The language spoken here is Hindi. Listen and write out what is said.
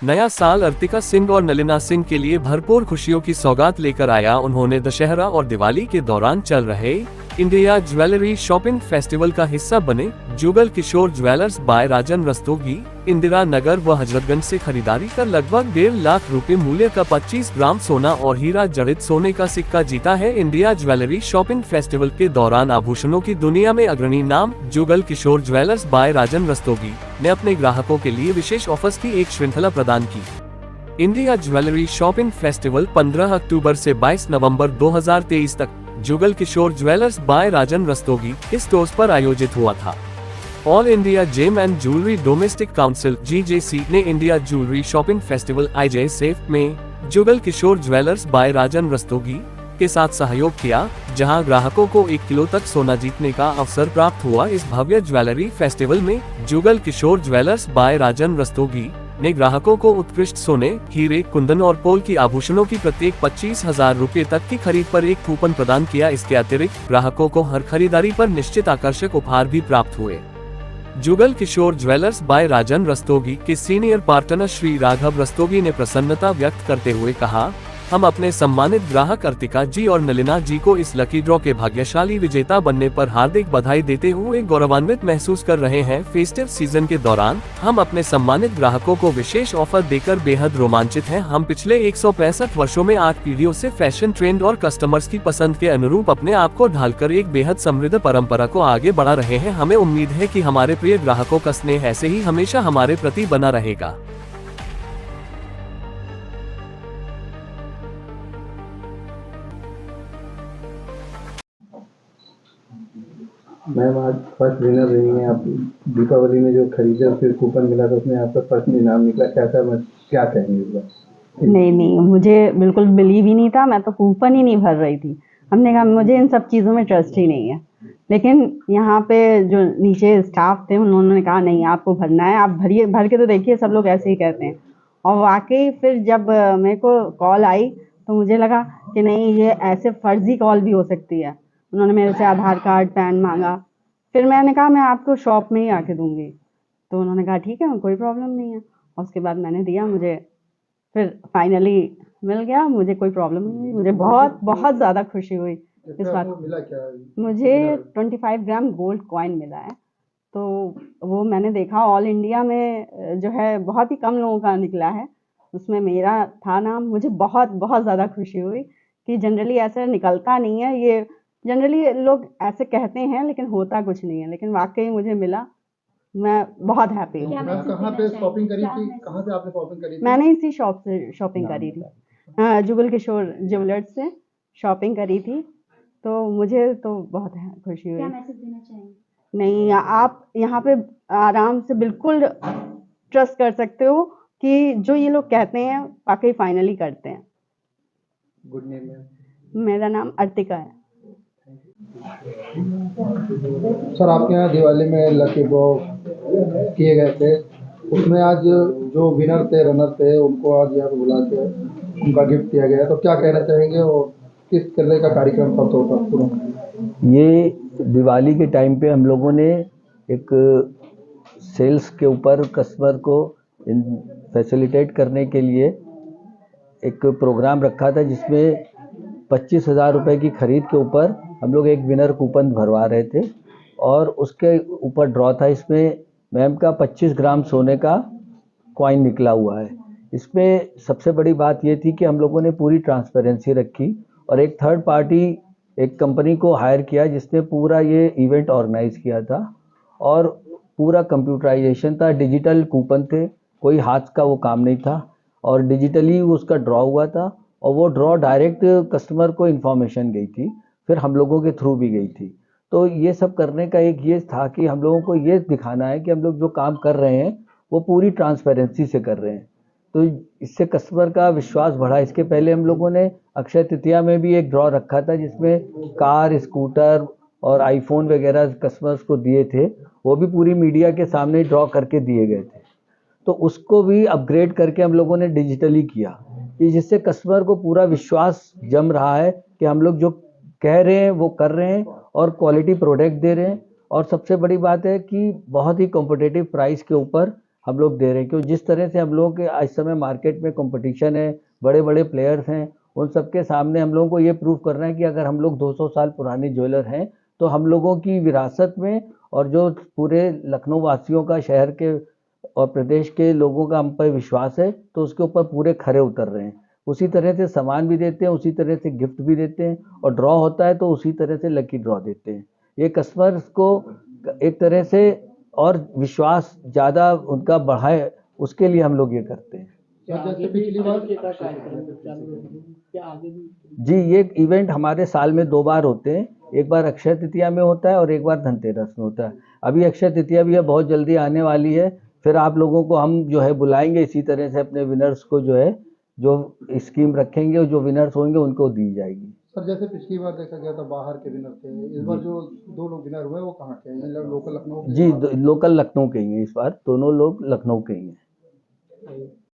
नया साल अर्तिका सिंह और नलिना सिंह के लिए भरपूर खुशियों की सौगात लेकर आया। उन्होंने दशहरा और दिवाली के दौरान चल रहे इंडिया ज्वेलरी शॉपिंग फेस्टिवल का हिस्सा बने जुगल किशोर ज्वेलर्स बाय राजन रस्तोगी, इंदिरा नगर व हजरतगंज से खरीदारी कर लगभग 1.5 लाख रुपए मूल्य का 25 ग्राम सोना और हीरा जड़ित सोने का सिक्का जीता है। इंडिया ज्वेलरी शॉपिंग फेस्टिवल के दौरान आभूषणों की दुनिया में अग्रणी नाम जुगल किशोर ज्वेलर्स बाय राजन रस्तोगी ने अपने ग्राहकों के लिए विशेष ऑफर्स की एक श्रृंखला प्रदान की। इंडिया ज्वेलरी शॉपिंग फेस्टिवल 15 अक्टूबर से 22 नवंबर 2023 तक जुगल किशोर ज्वेलर्स बाय राजन रस्तोगी के स्टोर्स पर आयोजित हुआ था। All India gem and jewellery domestic council (GJC) ने India jewellery shopping festival (IJSF) में जुगल किशोर ज्वेलर्स बाय राजन रस्तोगी के साथ सहयोग किया, जहां ग्राहकों को 1 किलो तक सोना जीतने का अवसर प्राप्त हुआ। इस भव्य ज्वेलरी फेस्टिवल में जुगल किशोर ज्वेलर्स बाय राजन रस्तोगी ने ग्राहकों को उत्कृष्ट सोने, हीरे, कुंदन और पोल की आभूषणों की प्रत्येक 25,000 रुपए तक की खरीद पर एक कूपन प्रदान किया। इसके अतिरिक्त ग्राहकों को हर खरीदारी पर निश्चित आकर्षक उपहार भी प्राप्त हुए। जुगल किशोर ज्वेलर्स बाय राजन रस्तोगी के सीनियर पार्टनर श्री राघव रस्तोगी ने प्रसन्नता व्यक्त करते हुए कहा, हम अपने सम्मानित ग्राहक अर्तिका जी और नलिना जी को इस लकी ड्रॉ के भाग्यशाली विजेता बनने पर हार्दिक बधाई देते हुए गौरवान्वित महसूस कर रहे हैं। फेस्टिव सीजन के दौरान हम अपने सम्मानित ग्राहकों को विशेष ऑफर देकर बेहद रोमांचित हैं। हम पिछले 165 वर्षों में 8 पीढ़ियों से फैशन ट्रेंड और कस्टमर्स की पसंद के अनुरूप अपने आप को ढालकर एक बेहद समृद्ध परंपरा को आगे बढ़ा रहे हैं। हमें उम्मीद है कि हमारे प्रिय ग्राहकों का स्नेह ऐसे ही हमेशा हमारे प्रति बना रहेगा। मैम, आज फर्स्ट विनर रही हैं आप। दीपावली में जो खरीदे फिर कूपन मिला तो उसमें आपका फर्स्ट इनाम निकला, क्या कहेंगे इस बार? नहीं, मुझे बिल्कुल बिलीव ही नहीं था। मैं तो कूपन ही नहीं भर रही थी। हमने कहा मुझे इन सब चीज़ों में ट्रस्ट ही नहीं है, लेकिन यहाँ पे जो नीचे स्टाफ थे उन्होंने कहा नहीं, आपको भरना है, आप भरिए, भर के तो देखिए, सब लोग ऐसे ही कहते हैं। और वाकई फिर जब मेरे को कॉल आई तो मुझे लगा कि नहीं, ये ऐसे फर्जी कॉल भी हो सकती है। उन्होंने मेरे से आधार कार्ड, पैन मांगा। फिर मैंने कहा मैं आपको शॉप में ही आके दूंगी, तो उन्होंने कहा ठीक है, कोई प्रॉब्लम नहीं है। और उसके बाद मैंने दिया, मुझे फिर फाइनली मिल गया, मुझे कोई प्रॉब्लम नहीं हुई। मुझे बहुत बहुत ज़्यादा खुशी हुई इस बात। मिला क्या? मुझे 25 ग्राम गोल्ड कॉइन मिला है। तो वो मैंने देखा ऑल इंडिया में जो है बहुत ही कम लोगों का निकला है, उसमें मेरा था नाम। मुझे बहुत बहुत ज़्यादा खुशी हुई कि जनरली ऐसा निकलता नहीं है। ये जनरली लोग ऐसे कहते हैं लेकिन होता कुछ नहीं है, लेकिन वाकई मुझे मिला। मैं बहुत हैप्पी हूँ। कहाँ पे शॉपिंग करी थी? कहाँ से आपने शॉपिंग करी थी? मैंने इसी शॉप से शॉपिंग करी थी। हाँ, जुगल किशोर ज्वेलर्स से शॉपिंग करी थी। तो मुझे तो बहुत खुशी हुई। क्या मैसेज देना चाहेंगे? नहीं, आप यहाँ पे आराम से बिल्कुल ट्रस्ट कर सकते हो कि जो ये लोग कहते हैं वाकई फाइनली करते हैं। गुड नेम है? मेरा नाम अर्तिका है। सर, आपके यहाँ दिवाली में लकी ड्रॉ किए गए थे, उसमें आज जो विनर थे, रनर थे, उनको आज यहाँ पे बुला के उनका गिफ्ट दिया गया, तो क्या कहना चाहेंगे और किस तरह का कार्यक्रम था तो पूरा? ये दिवाली के टाइम पे हम लोगों ने एक सेल्स के ऊपर कस्टमर को फैसिलिटेट करने के लिए एक प्रोग्राम रखा था, जिसमें 25,000 रुपये की खरीद के ऊपर हम लोग एक विनर कूपन भरवा रहे थे और उसके ऊपर ड्रॉ था। इसमें मैम का 25 ग्राम सोने का कॉइन निकला हुआ है। इसमें सबसे बड़ी बात ये थी कि हम लोगों ने पूरी ट्रांसपेरेंसी रखी और एक थर्ड पार्टी, एक कंपनी को हायर किया जिसने पूरा ये इवेंट ऑर्गेनाइज किया था और पूरा कंप्यूटराइजेशन था, डिजिटल कूपन थे, कोई हाथ का वो काम नहीं था और डिजिटली उसका ड्रॉ हुआ था और वो ड्रॉ डायरेक्ट कस्टमर को इन्फॉर्मेशन गई थी, फिर हम लोगों के थ्रू भी गई थी। तो ये सब करने का एक ये था कि हम लोगों को ये दिखाना है कि हम लोग जो काम कर रहे हैं वो पूरी ट्रांसपेरेंसी से कर रहे हैं, तो इससे कस्टमर का विश्वास बढ़ा। इसके पहले हम लोगों ने अक्षय तृतीया में भी एक ड्रॉ रखा था जिसमें कार, स्कूटर और आईफोन वगैरह कस्टमर्स को दिए थे, वो भी पूरी मीडिया के सामने ड्रॉ करके दिए गए थे। तो उसको भी अपग्रेड करके हम लोगों ने डिजिटली किया, जिससे कस्टमर को पूरा विश्वास जम रहा है कि हम लोग जो कह रहे हैं वो कर रहे हैं और क्वालिटी प्रोडक्ट दे रहे हैं। और सबसे बड़ी बात है कि बहुत ही कॉम्पिटिटिव प्राइस के ऊपर हम लोग दे रहे हैं, क्योंकि जिस तरह से हम लोगों के आज समय मार्केट में कंपटीशन है, बड़े बड़े प्लेयर्स हैं, उन सबके सामने हम लोगों को ये प्रूव करना है कि अगर हम लोग 200 साल पुराने ज्वेलर हैं तो हम लोगों की विरासत में और जो पूरे लखनऊ वासियों का, शहर के और प्रदेश के लोगों का हम पर विश्वास है, तो उसके ऊपर पूरे खरे उतर रहे हैं। उसी तरह से सामान भी देते हैं, उसी तरह से गिफ्ट भी देते हैं, और ड्रॉ होता है तो उसी तरह से लकी ड्रॉ देते हैं। ये कस्टमर्स को एक तरह से और विश्वास ज़्यादा उनका बढ़ाए, उसके लिए हम लोग ये करते हैं। सर जैसे पिछली बार जी, ये इवेंट हमारे साल में 2 बार होते हैं। एक बार अक्षय तृतीया में होता है और एक बार धनतेरस में होता है। अभी अक्षय तृतीया भी है, बहुत जल्दी आने वाली है। फिर आप लोगों को हम जो है बुलाएंगे, इसी तरह से अपने विनर्स को जो है, जो स्कीम रखेंगे और जो विनर्स होंगे उनको दी जाएगी। सर जैसे पिछली बार देखा गया था बाहर के विनर थे, इस बार जो 2 लोग विनर हुए वो कहाँ के हैं? ये लोकल लखनऊ के जी, हैं? लोकल लखनऊ के ही हैं, इस बार दोनों लोग लखनऊ के ही हैं।